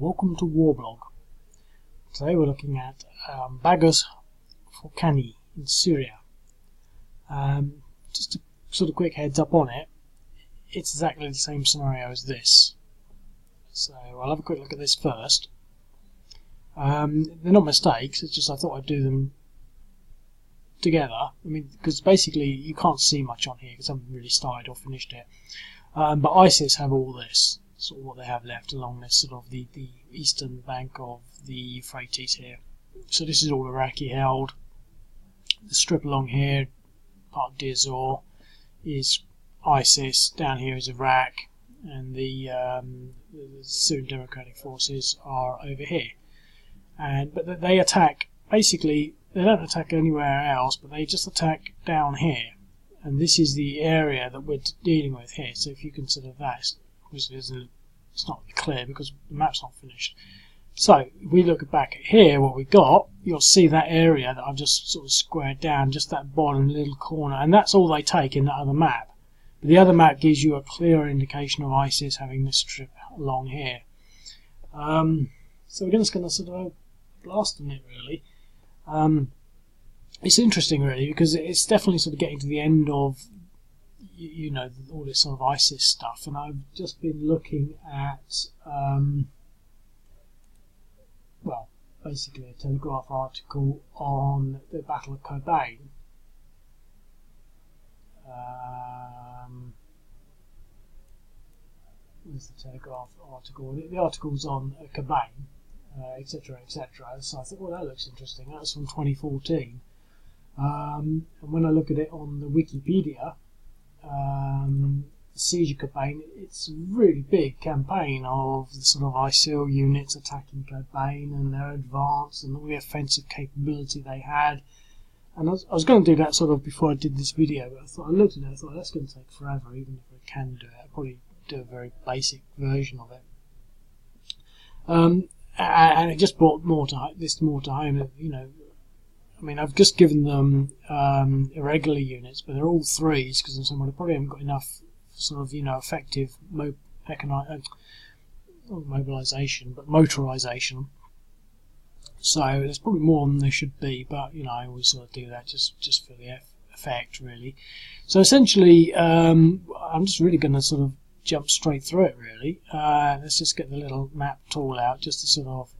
welcome to Warblog. Today we're looking at Baghuz Foqani in Syria. Just a sort of quick heads up on it, it's exactly the same scenario as this. So I'll have a quick look at this first. They're not mistakes, it's just I thought I'd do them together. I mean, because basically you can't see much on here because I haven't really started or finished it. But ISIS have all this, sort of what they have left along this sort of the eastern bank of the Euphrates here. So this is all Iraqi held. The strip along here, part of Deir Zor, is ISIS. Down here is Iraq, and the Syrian Democratic Forces are over here. But they attack, basically, they don't attack anywhere else, but they just attack down here. And this is the area that we're dealing with here. So if you consider that, obviously it's not clear because the map's not finished. So if we look back at here, what we got, you'll see that area that I've just sort of squared down, just that bottom little corner, and that's all they take in that other map. But the other map gives you a clearer indication of ISIS having this strip along here. So we're just going to sort of blast on it, really. It's interesting, really, because it's definitely sort of getting to the end of, you know, all this sort of ISIS stuff, and I've just been looking at, well, basically a Telegraph article on the Battle of Kobane. Where's the Telegraph article? The article's on Kobane, etc., etc. So I thought, well, that looks interesting. That's from 2014. And when I look at it on the Wikipedia, the Siege of Kobane, it's a really big campaign of the sort of ISIL units attacking Kobane and their advance and all the offensive capability they had. And I was going to do that sort of before I did this video, but I thought, I looked at it and I thought that's going to take forever, even if I can do it. I'll probably do a very basic version of it. And it just brought more to home, you know. I mean, I've just given them irregular units, but they're all threes because I probably haven't got enough sort of, you know, effective not mobilisation, but motorisation. So there's probably more than there should be, but you know, I always sort of do that just for the effect, really. So essentially, I'm just really going to sort of jump straight through it, really. Let's just get the little map tool out just to sort of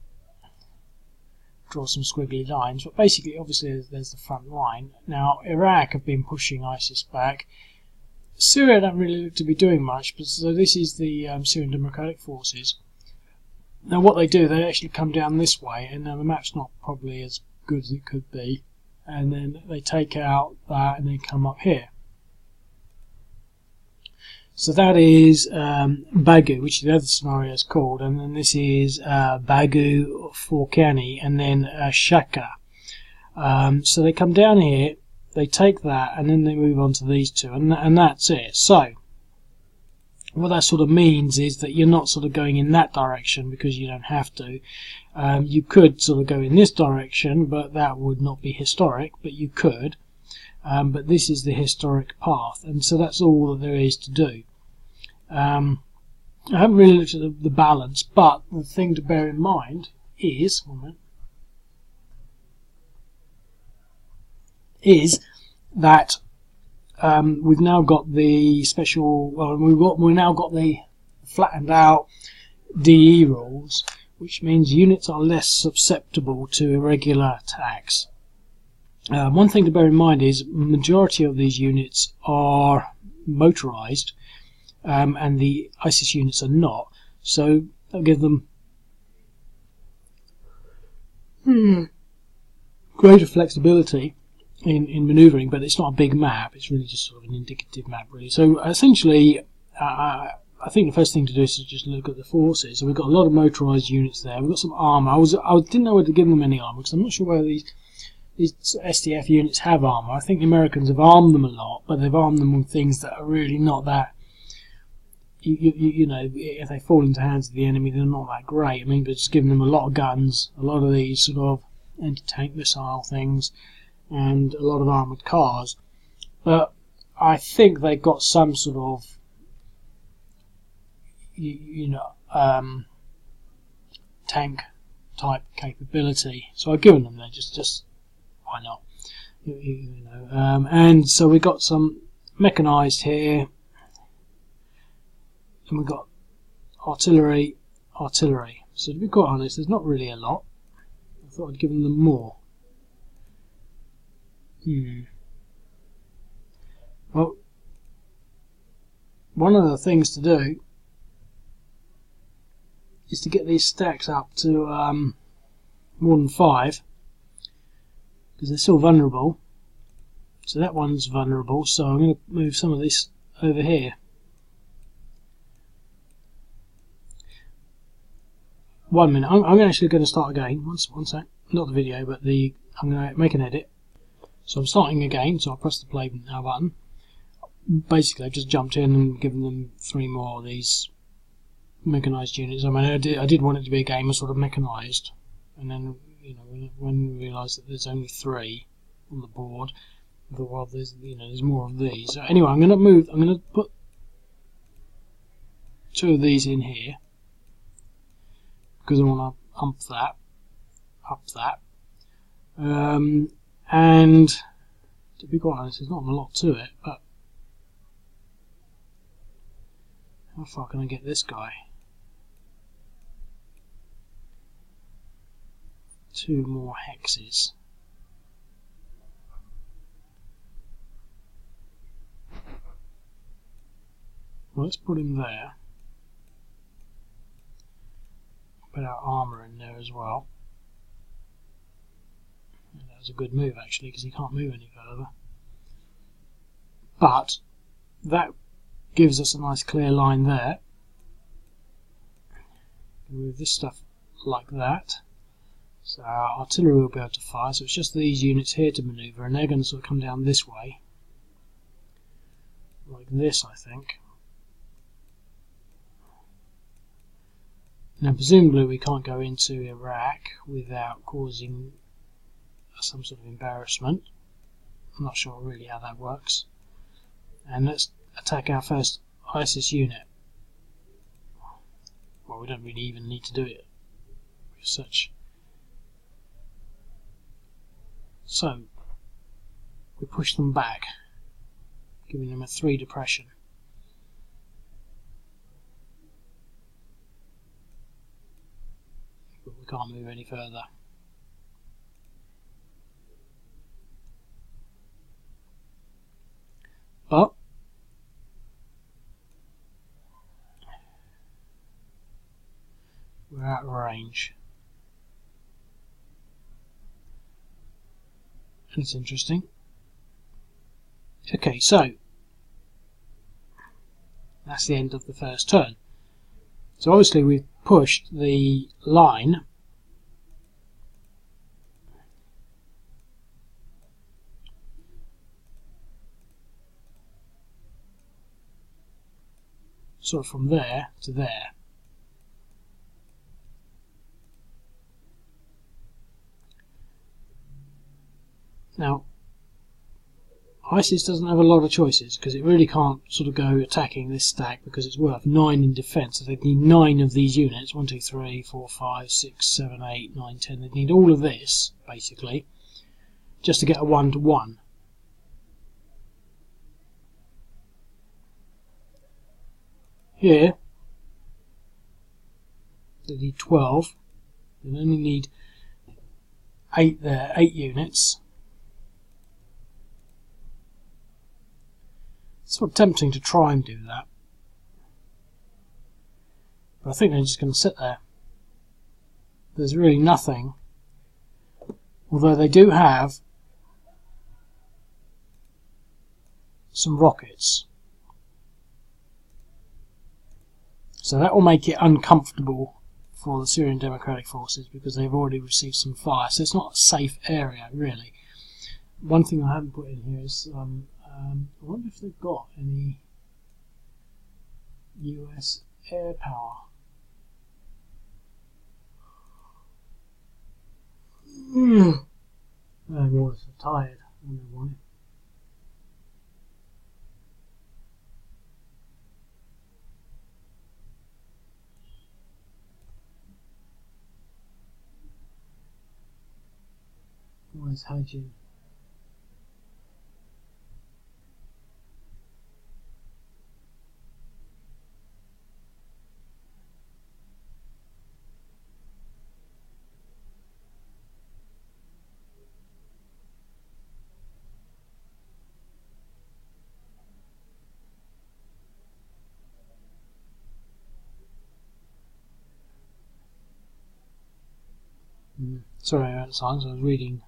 draw some squiggly lines, but basically, obviously, there's the front line. Now, Iraq have been pushing ISIS back. Syria don't really look to be doing much, but so this is the Syrian Democratic Forces. Now, what they do, they actually come down this way, and now the map's not probably as good as it could be, and then they take out that and they come up here. So that is Baghuz, which the other scenario is called, and then this is Baghuz Foqani, and then Shaka. So they come down here, they take that, and then they move on to these two, and that's it. So what that sort of means is that you're not sort of going in that direction because you don't have to. You could sort of go in this direction, but that would not be historic, but you could. But this is the historic path, and so that's all that there is to do. I haven't really looked at the balance, but the thing to bear in mind is, that we've now got the special. Well, we've now got the flattened out DE rules, which means units are less susceptible to irregular attacks. One thing to bear in mind is the majority of these units are motorised, and the ISIS units are not, so that'll give them greater flexibility in manoeuvring, but it's not a big map, it's really just sort of an indicative map, really. So essentially, I think the first thing to do is to just look at the forces. So we've got a lot of motorised units there, we've got some armour. I didn't know whether to give them any armour, because I'm not sure whether these SDF units have armour. I think the Americans have armed them a lot, but they've armed them with things that are really not that, you know, if they fall into hands of the enemy, they're not that great. I mean, but just giving them a lot of guns, a lot of these sort of anti-tank missile things, and a lot of armoured cars. But I think they've got some sort of, tank type capability. So I've given them that, just why not? You know, and so we got some mechanised here, and we've got artillery. So to be quite honest, there's not really a lot. I thought I'd given them more. Well, one of the things to do is to get these stacks up to more than 5, because they're still vulnerable. So that one's vulnerable, so I'm going to move some of this over here. One minute, I'm actually going to start again. One sec, not the video, but I'm going to make an edit. So I'm starting again, so I'll press the play now button. Basically, I've just jumped in and given them 3 more of these mechanised units. I mean, I did want it to be a game of sort of mechanised, and then, you know, when we realised that there's only 3 on the board, I thought, well, there's more of these. So anyway, I'm going to put 2 of these in here, because I want to up that, and to be quite honest, there's not a lot to it, but how far can I get this guy? 2 more hexes. Well, let's put him there. Put our armour in there as well. And that was a good move actually, because he can't move any further. But that gives us a nice clear line there. Move this stuff like that. So our artillery will be able to fire, so it's just these units here to manoeuvre, and they're going to sort of come down this way. Like this, I think. Now presumably we can't go into Iraq without causing some sort of embarrassment. I'm not sure really how that works. And let's attack our first ISIS unit. Well, we don't really even need to do it as such. So we push them back, giving them a 3 depression. But we can't move any further. But we're out of range. That's interesting. Okay, so that's the end of the first turn. So obviously we've pushed the line sort of from there to there. Now, ISIS doesn't have a lot of choices, because it really can't sort of go attacking this stack, because it's worth 9 in defence. So they need 9 of these units. 1, 2, 3, 4, 5, 6, 7, 8, 9, 10. They need all of this, basically, just to get a 1-to-1. Here, they need 12. They only need 8 there, 8 units. It's sort of tempting to try and do that, but I think they're just going to sit there. There's really nothing, although they do have some rockets, so that will make it uncomfortable for the Syrian Democratic Forces, because they've already received some fire, so it's not a safe area really. One thing I haven't put in here is I wonder if they've got any US air power. I'm always so tired. I don't know why. Nice hygiene. Sorry about the silence, I was reading.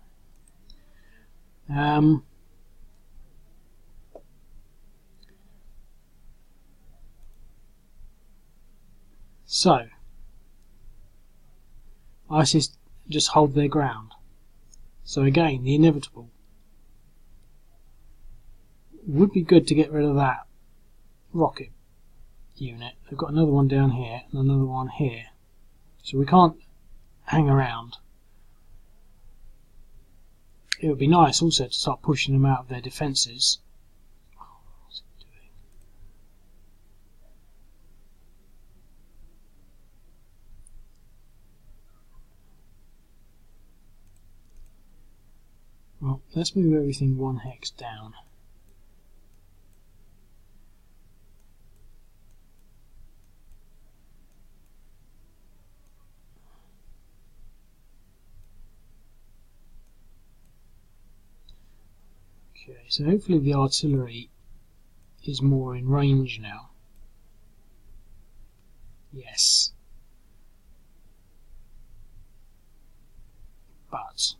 So, ISIS just hold their ground. So again, the inevitable. Would be good to get rid of that rocket unit. They've got another one down here and another one here. So we can't hang around. It would be nice also to start pushing them out of their defences. What's it doing? Well, let's move everything one hex down. Okay, so hopefully the artillery is more in range now. Yes. But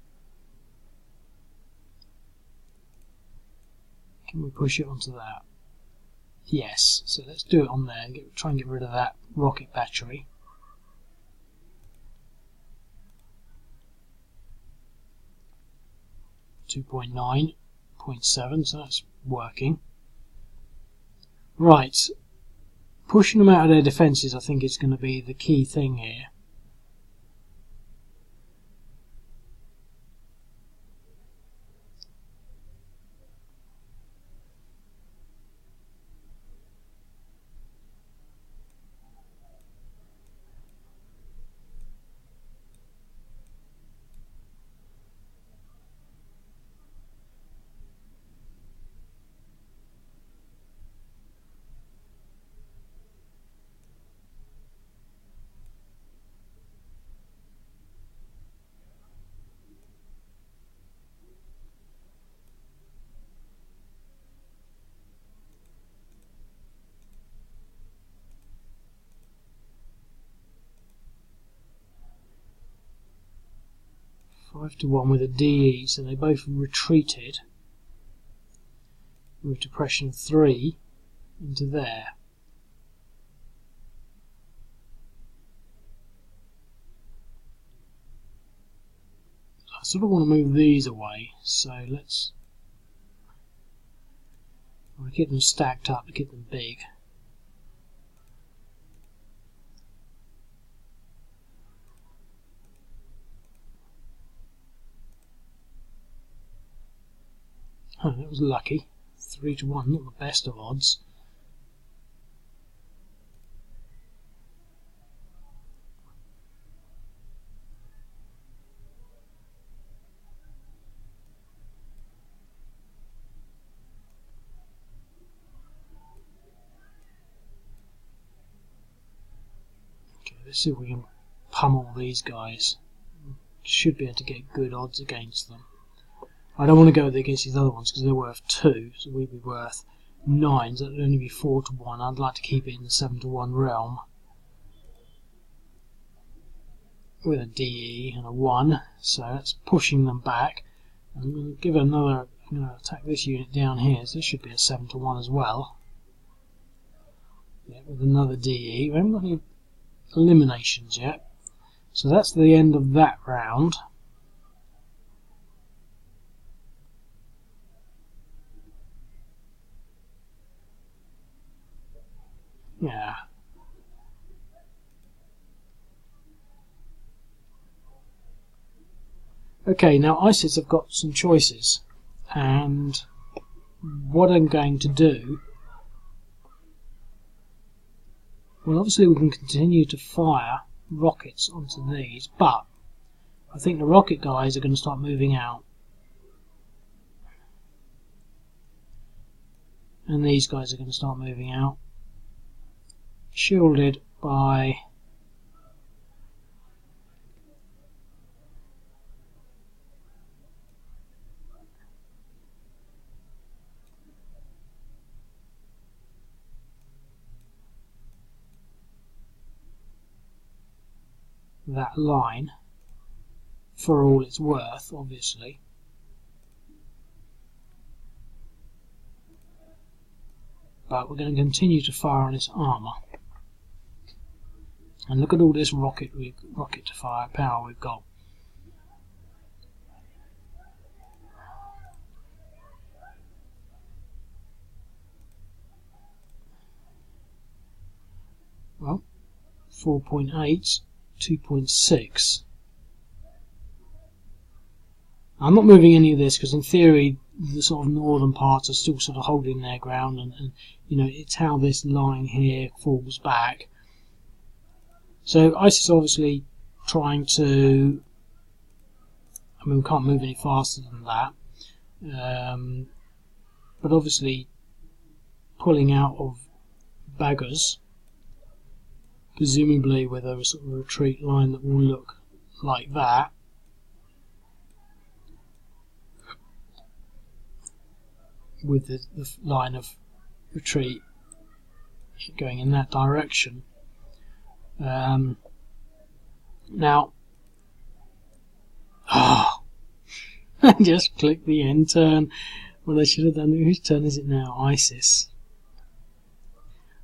can we push it onto that? Yes. So let's do it on there. Try and get rid of that rocket battery. .9, 0.7, so that's working. Right. Pushing them out of their defences, I think, is going to be the key thing here. Five to 1 with a DE, so they both retreated with depression 3 into there. I sort of want to move these away, so let's get them stacked up to get them big. Oh, that was lucky. 3 to 1, not the best of odds. Okay, let's see if we can pummel these guys. Should be able to get good odds against them. I don't want to go against these other ones because they're worth 2, so we'd be worth 9, so that would only be 4 to 1. I'd like to keep it in the 7 to 1 realm. With a DE and a 1, so that's pushing them back. I'm going to give it another, I'm going to attack this unit down here, so this should be a 7 to 1 as well. Yeah, with another DE. We haven't got any eliminations yet. So that's the end of that round. Yeah. Okay, now ISIS have got some choices, and what I'm going to do, well, obviously we can continue to fire rockets onto these, but I think the rocket guys are going to start moving out and these guys are going to start moving out, shielded by that line, for all it's worth, obviously. But we're going to continue to fire on its armour. And look at all this rocket to fire power we've got. Well, 4.8, 2.6. I'm not moving any of this because in theory the sort of northern parts are still sort of holding their ground, and you know, it's how this line here falls back. So ISIS obviously trying to, I mean, we can't move any faster than that, but obviously pulling out of Baghuz, presumably with a sort of retreat line that will look like that. With the line of retreat going in that direction. Now, I just clicked the end turn. Well, I should have done. Whose turn is it now? ISIS.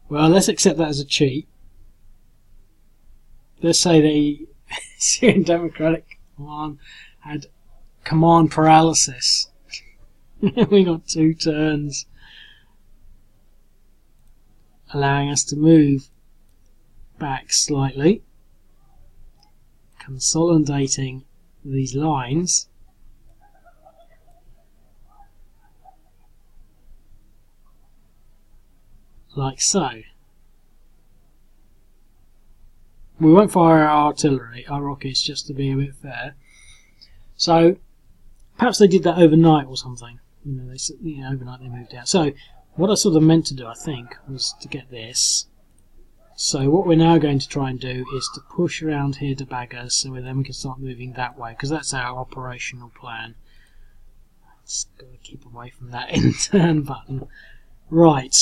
Well, let's accept that as a cheat. Let's say the Syrian Democratic Command had command paralysis. We got 2 turns, allowing us to move back slightly, consolidating these lines, like so. We won't fire our artillery, our rockets, just to be a bit fair. So perhaps they did that overnight or something. You know, overnight they moved out. So what I sort of meant to do, I think, was to get this. So what we're now going to try and do is to push around here to Baghuz, so then we can start moving that way, because that's our operational plan. Just got to keep away from that end turn button. Right.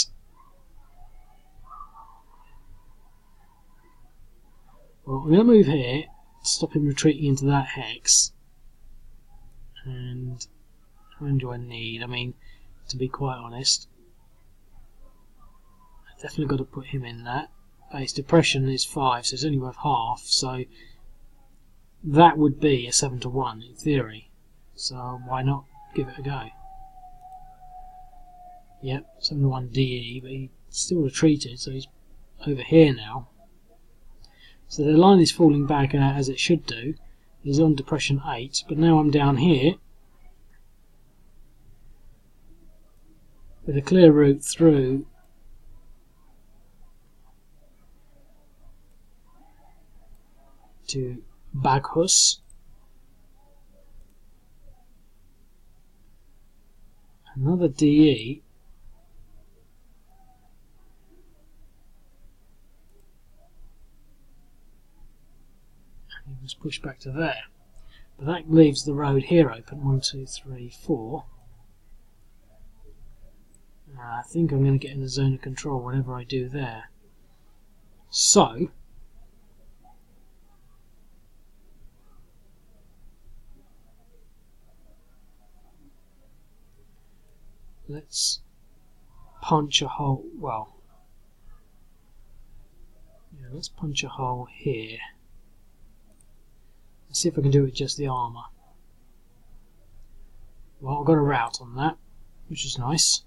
Well, I'm going to move here, stop him retreating into that hex. And how many do I need? I mean, to be quite honest, I've definitely got to put him in that. Base depression is 5, so it's only worth half, so that would be a 7-to-1 in theory. So why not give it a go? Yep, 7-to-1 DE, but he still retreated, so he's over here now. So the line is falling back as it should do. He's on depression 8, but now I'm down here with a clear route through to Baghuz. Another DE. And he was pushed back to there. But that leaves the road here open. 1, 2, 3, 4. I think I'm going to get in the zone of control whatever I do there. So let's punch a hole. Well, yeah, let's punch a hole here. Let's see if I can do it with just the armour. Well, I've got a route on that, which is nice.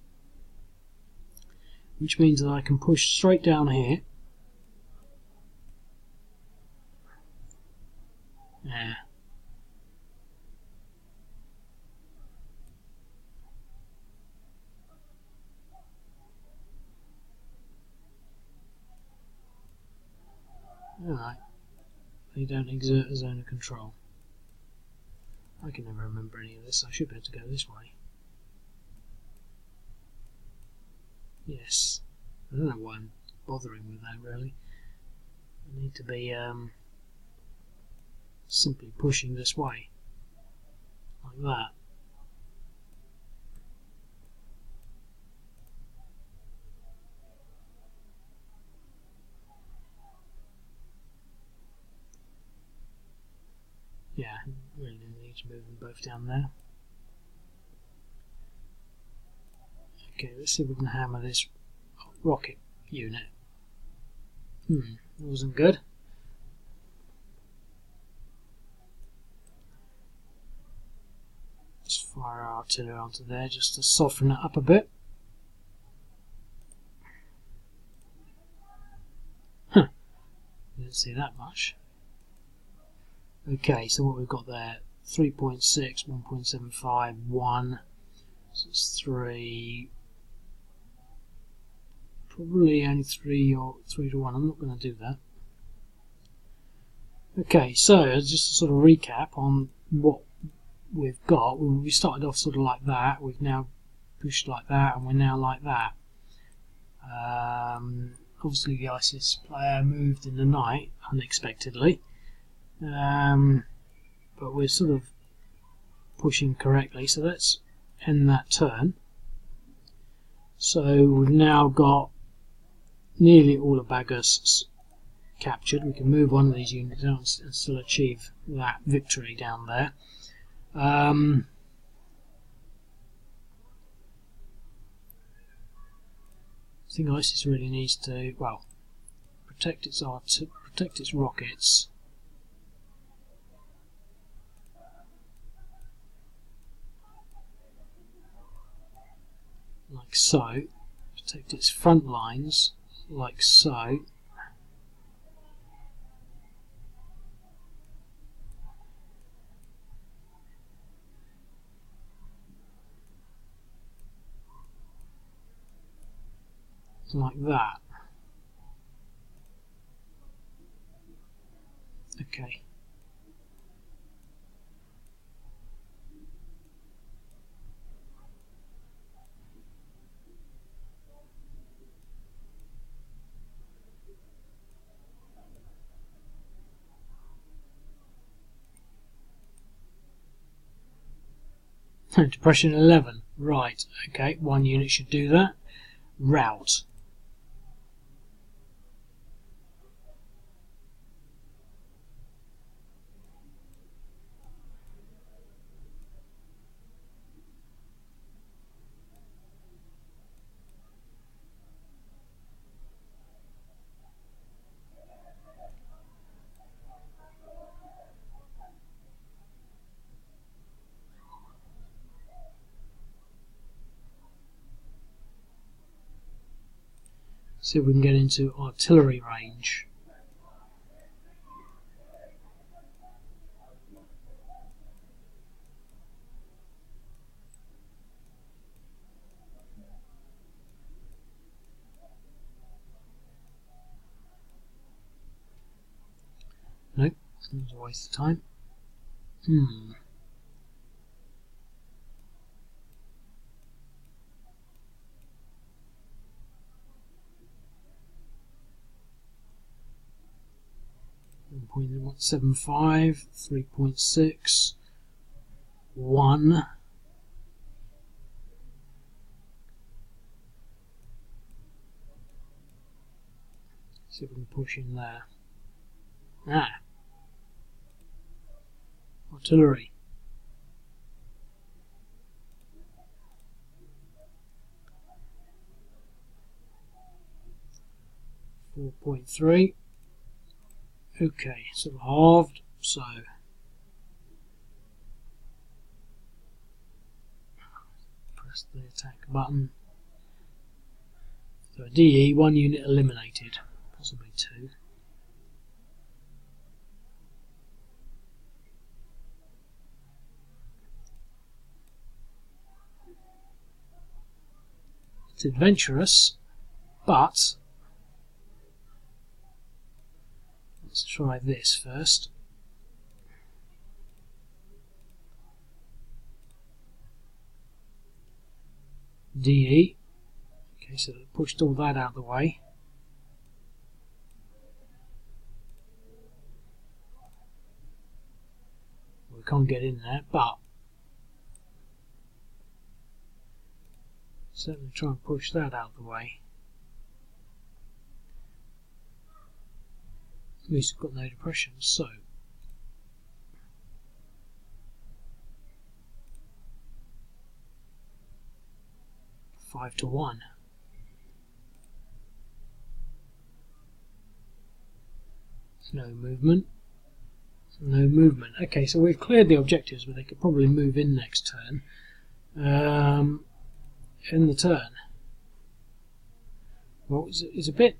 Which means that I can push straight down here. Yeah. Alright. They don't exert a zone of control. I can never remember any of this. I should be able to go this way. Yes. I don't know why I'm bothering with that really. I need to be simply pushing this way, like that. Yeah, really need to move them both down there. Okay, let's see if we can hammer this rocket unit. That wasn't good. Let's fire our artillery onto there just to soften it up a bit. Huh, didn't see that much. Okay, so what we've got there, 3.6, 1.75, 1, so it's 3, probably only 3 or 3 to 1, I'm not going to do that. Okay, so just to sort of recap on what we've got, we started off sort of like that, we've now pushed like that, and we're now like that. Obviously the ISIS player moved in the night unexpectedly, but we're sort of pushing correctly, so let's end that turn. So we've now got nearly all of Baghuz captured. We can move one of these units out and still achieve that victory down there. I think ISIS really needs to, well, protect its rockets. Like so. Protect its front lines, like so. Like that. Okay. Depression 11. Right. Okay. One unit should do that. Route. See if we can get into artillery range. Nope, that was a waste of time. 1.75, 3.6, 1. See if we can push in there. Artillery. 4.3. Okay, sort of halved, so press the attack button. So a DE, 1 unit eliminated, possibly 2. It's adventurous, but let's try this first. DE. Okay, so that pushed all that out of the way. We can't get in there, but certainly try and push that out of the way. At least we've got no depressions, so 5-1. No movement. No movement. Okay, so we've cleared the objectives, but they could probably move in next turn. In the turn. Well, it's a bit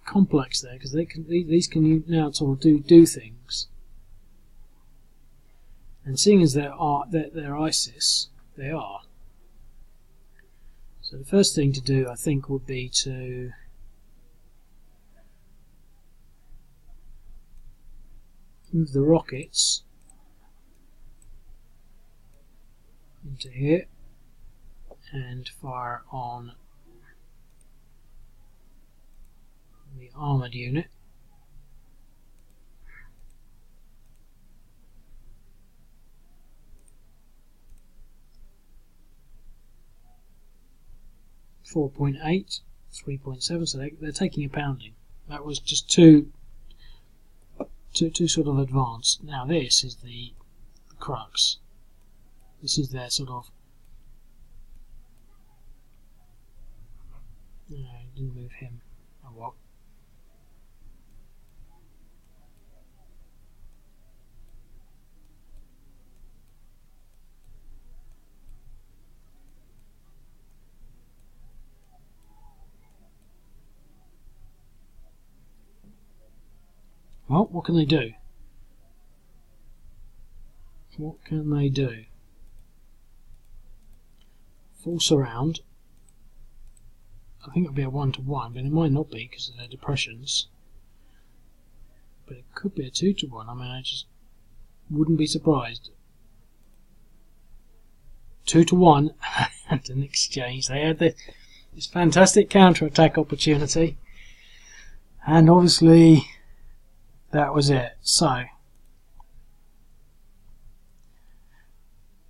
complex there, because these can now sort of do things. And seeing as they're ISIS, they are. So the first thing to do, I think, would be to move the rockets into here and fire on the armoured unit. .8, 3.7, so they're taking a pounding. That was just too sort of advanced. Now this is the crux. This is their sort of... No, I didn't move him. Oh well. Well, what can they do? What can they do? Full surround. I think it'll be a 1-to-1, but it might not be because of their depressions. But it could be a 2-to-1. I mean, I just wouldn't be surprised. 2-to-1 and an exchange. They had this fantastic counter-attack opportunity, and obviously that was it. So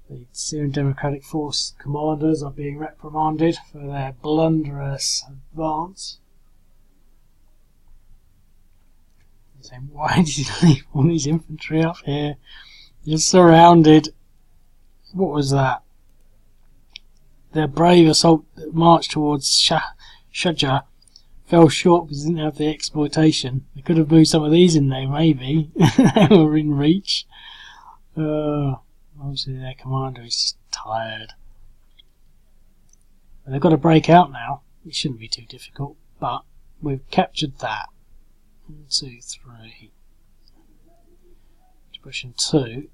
the Syrian Democratic Force commanders are being reprimanded for their blunderous advance. They're saying, why did you leave all these infantry up here? You're surrounded. What was that? Their brave assault march towards Shuja fell short because they didn't have the exploitation. They could have moved some of these in there, maybe. They were in reach. Obviously their commander is tired. But they've got to break out now. It shouldn't be too difficult, but we've captured that. 1, 2, 3. Depression 2.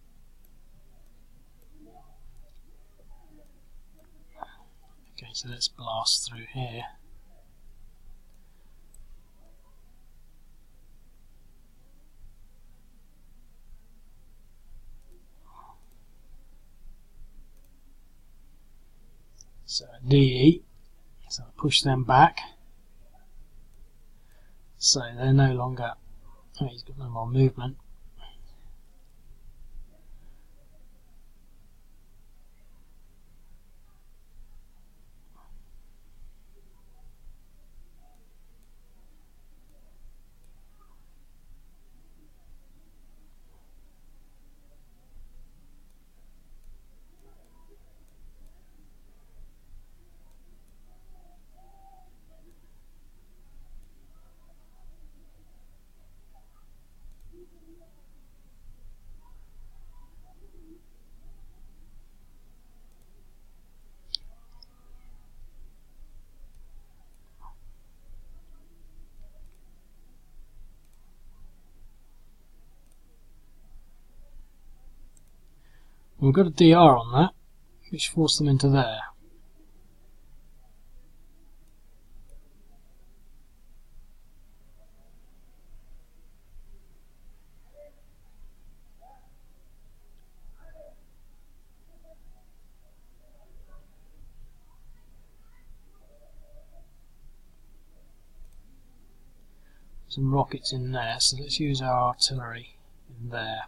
Okay, so let's blast through here. So DE, so I'll push them back. So they're no longer, oh, he's got no more movement. We've got a DR on that, which forced them into there. some rockets in there, so let's use our artillery in there.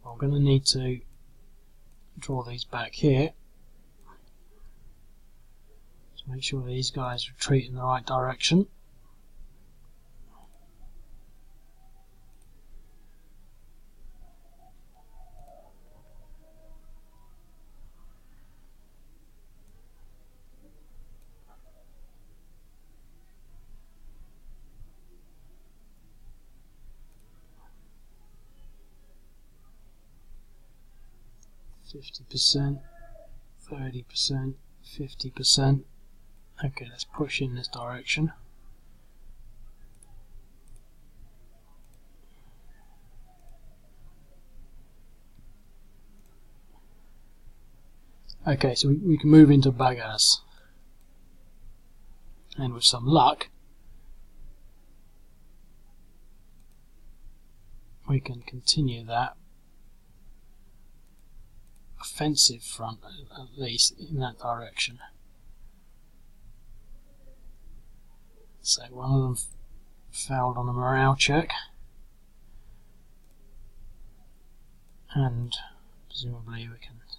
I'm going to need to draw these back here to make sure these guys retreat in the right direction. %, 30%, 50%. Okay, let's push in this direction. Okay, so we can move into Baghuz, and with some luck we can continue that offensive front, at least in that direction. So one of them failed on a morale check, and presumably we can have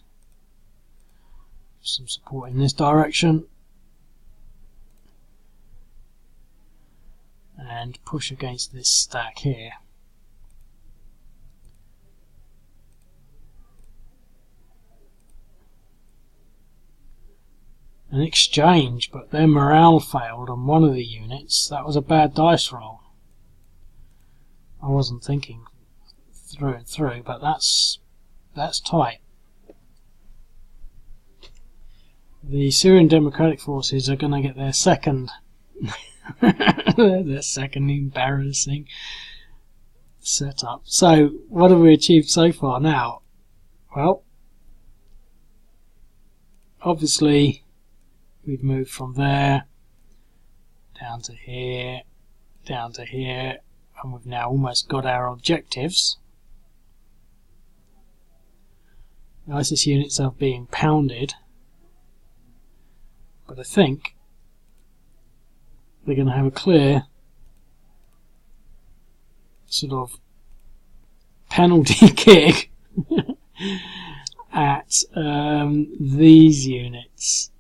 some support in this direction and push against this stack here. An exchange, but their morale failed on one of the units. That was a bad dice roll. I wasn't thinking through and through, but that's tight. The Syrian Democratic Forces are going to get their second their second embarrassing setup. So what have we achieved so far now? Well, obviously we've moved from there down to here, down to here, and we've now almost got our objectives. The ISIS units are being pounded, but I think they're going to have a clear sort of penalty kick at these units.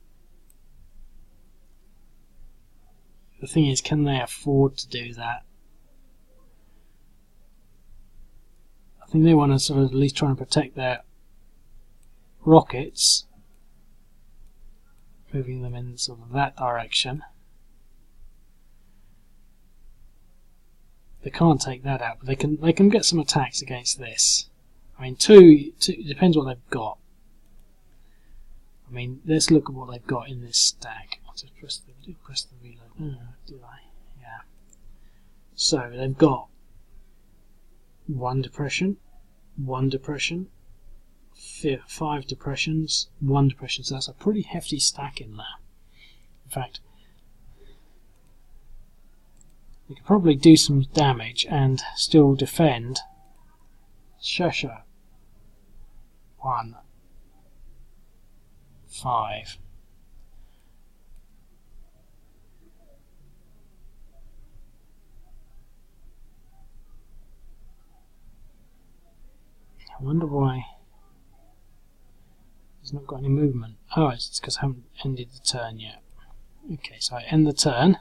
The thing is, can they afford to do that? I think they want to sort of at least try and protect their rockets, moving them in sort of that direction. They can't take that out, but they can get some attacks against this. I mean, two it depends what they've got. I mean, let's look at what they've got in this stack. I'll just press the reload. Do I? Yeah. So they've got one depression, 5 depressions, 1 depression. So that's a pretty hefty stack in there. In fact, we could probably do some damage and still defend Shesha. 1, 5. I wonder why he's not got any movement. Oh, it's because I haven't ended the turn yet. Okay, so I end the turn.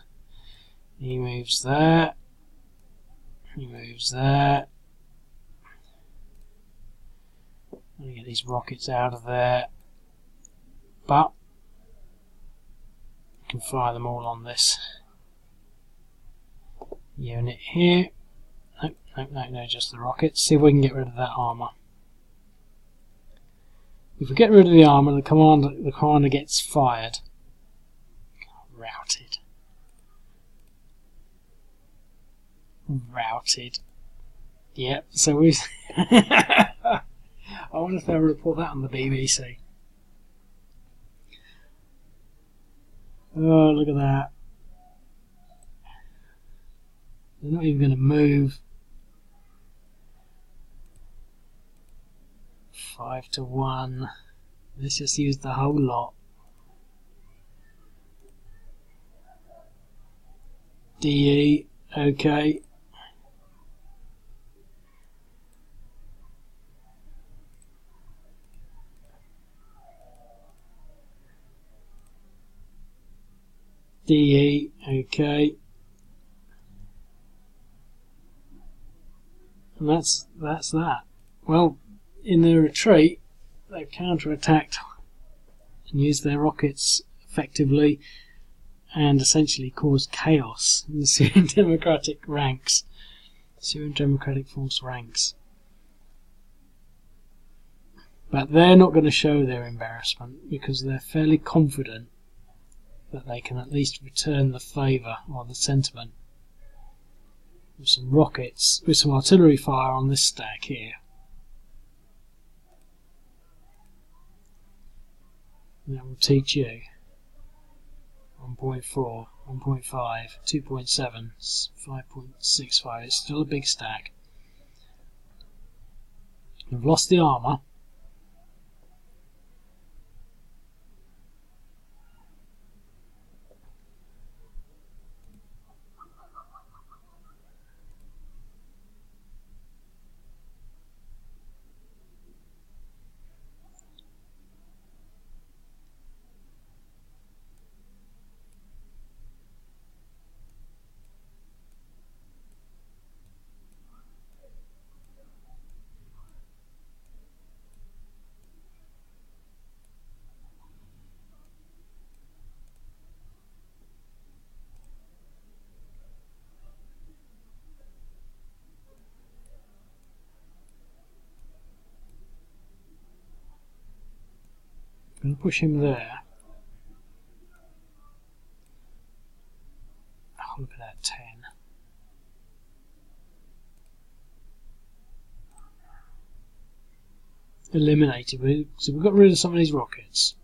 He moves there. He moves there. I'm going to get these rockets out of there. But I can fire them all on this unit here. No, just the rockets. See if we can get rid of that armour. If we get rid of the armour, the commander gets fired. Routed. Yep, so we I wonder if they'll report that on the BBC. Oh, look at that. They're not even going to move. 5-1. Let's just use the whole lot. DE, okay. DE, okay. And that's that. Well, in their retreat, they've counter-attacked and used their rockets effectively and essentially caused chaos in the Syrian Democratic ranks. Syrian Democratic Force ranks. But they're not going to show their embarrassment because they're fairly confident that they can at least return the favour or the sentiment with some rockets, with some artillery fire on this stack here. And that will teach you 1.4, 1.5, 2.7, 5.65. It's still a big stack. We've lost the armour. I'm going to push him there. Oh, look at that 10. Eliminated. So we've got rid of some of these rockets.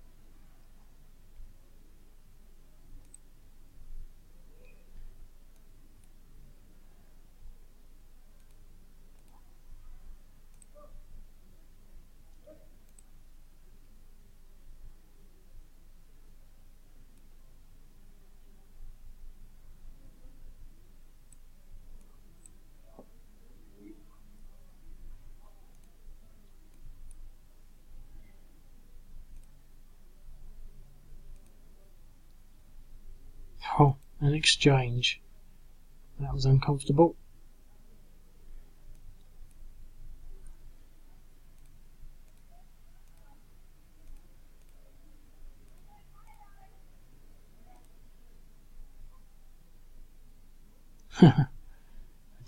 Oh, an exchange. That was uncomfortable.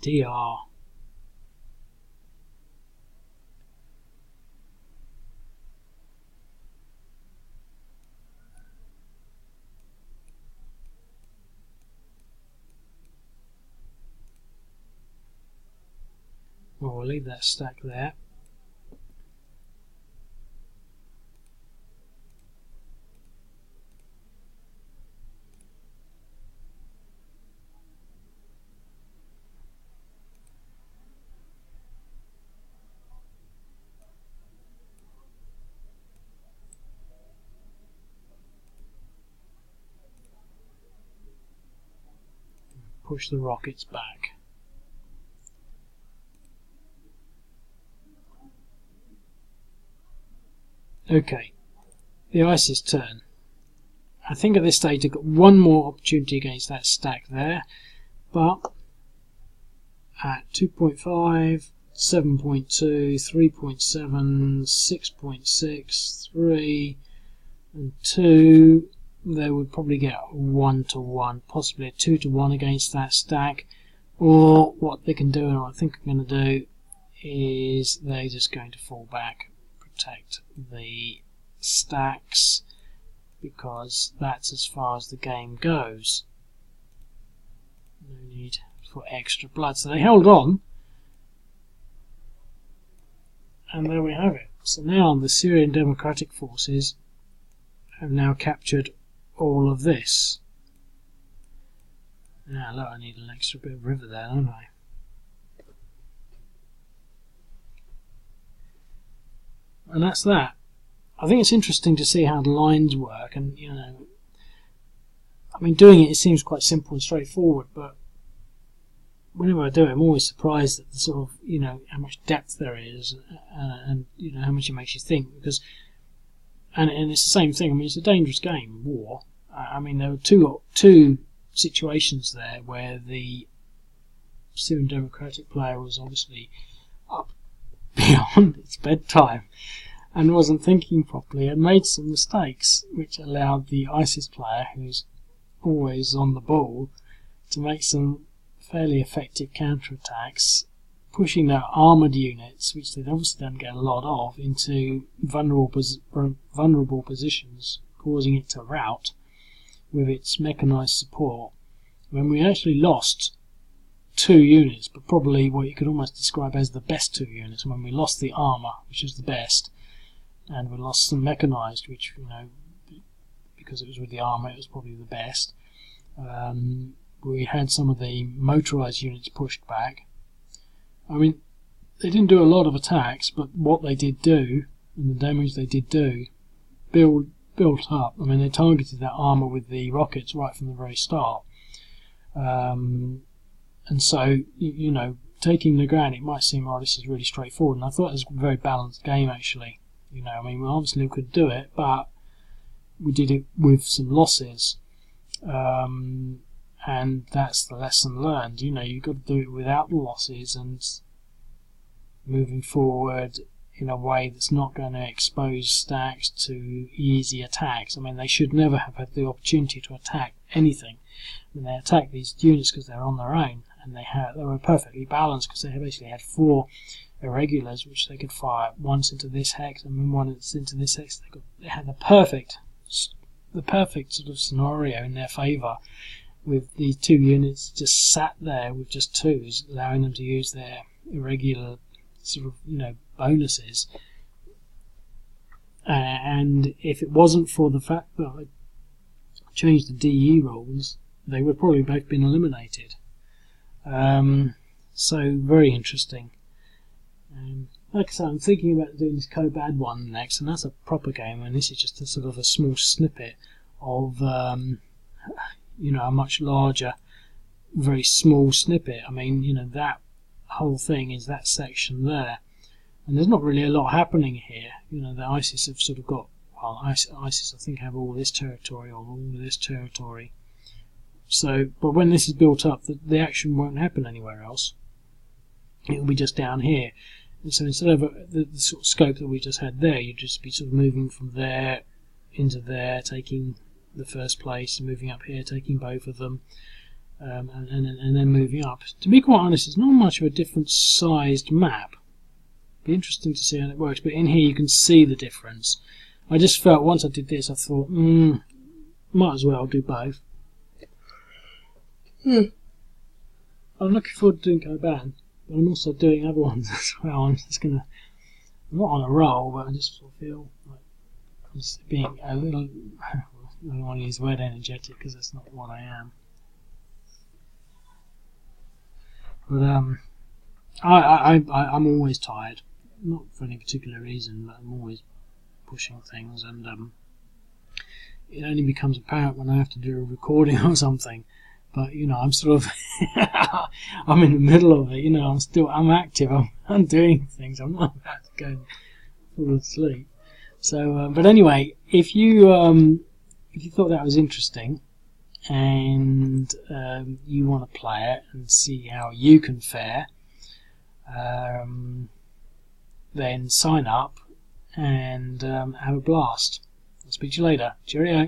DR. Well, we'll leave that stack there. Push the rockets back. Okay, the ISIS turn. I think at this stage they've got one more opportunity against that stack there, but at 2.5, 7.2, 3.7, 6.6, 3 and 2, they would probably get 1-1, possibly a 2-1 against that stack. Or what they can do, and what I think I'm going to do, is they're just going to fall back, protect the stacks, because that's as far as the game goes. No need for extra blood. So they held on, and there we have it. So now the Syrian Democratic Forces have now captured all of this. Now look, I need an extra bit of river there, don't I? And that's that. I think it's interesting to see how the lines work, and I mean, doing it seems quite simple and straightforward, but whenever I do it, I'm always surprised at the sort of, how much depth there is, and how much it makes you think, because, and it's the same thing. I mean, it's a dangerous game, war. I mean, there were two situations there where the Syrian Democratic player was obviously up beyond its bedtime and wasn't thinking properly and made some mistakes, which allowed the ISIS player, who's always on the ball, to make some fairly effective counterattacks, pushing their armoured units, which they obviously don't get a lot of, into vulnerable positions, causing it to rout with its mechanised support. When we actually lost 2 units, but probably what you could almost describe as the best 2 units, when we lost the armour, which was the best, and we lost some mechanised, which, because it was with the armour, it was probably the best. We had some of the motorised units pushed back. I mean, they didn't do a lot of attacks, but what they did do, and the damage they did do, built up. I mean, they targeted that armour with the rockets right from the very start. And so, taking the ground, it might seem, oh, this is really straightforward. And I thought it was a very balanced game, actually. I mean, we obviously could do it, but we did it with some losses. And that's the lesson learned. You've got to do it without the losses and moving forward in a way that's not going to expose stacks to easy attacks. I mean, they should never have had the opportunity to attack anything. When they attacked these units because they're on their own, and they were perfectly balanced because they basically had 4 irregulars which they could fire once into this hex and then once into this hex. They had the perfect sort of scenario in their favour, with the 2 units just sat there with just 2s, allowing them to use their irregular sort of bonuses. And if it wasn't for the fact that I changed the DE rules, they would probably both been eliminated. So very interesting. Like I said, I'm thinking about doing this Kobad one next, and that's a proper game, and this is just a sort of a small snippet of a much larger, very small snippet. I mean, that whole thing is that section there, and there's not really a lot happening here. The ISIS have sort of got, well, ISIS I think have all this territory or all this territory. So, but when this is built up, the action won't happen anywhere else. It'll be just down here. And so instead of the sort of scope that we just had there, you'd just be sort of moving from there into there, taking the first place, moving up here, taking both of them, and then moving up. To be quite honest, it's not much of a different sized map. Be interesting to see how it works, but in here you can see the difference. I just felt once I did this, I thought, might as well do both. I'm looking forward to doing Koban, but I'm also doing other ones as well. I'm not on a roll, but I just sort of feel like I'm just being a little, I don't want to use the word energetic because that's not what I am. But I'm always tired, not for any particular reason, but I'm always pushing things, and it only becomes apparent when I have to do a recording or something. But I'm sort of I'm in the middle of it. I'm active. I'm doing things. I'm not about to go and fall asleep. So, but anyway, if you thought that was interesting, and you want to play it and see how you can fare, then sign up and have a blast. I'll speak to you later. Cheerio.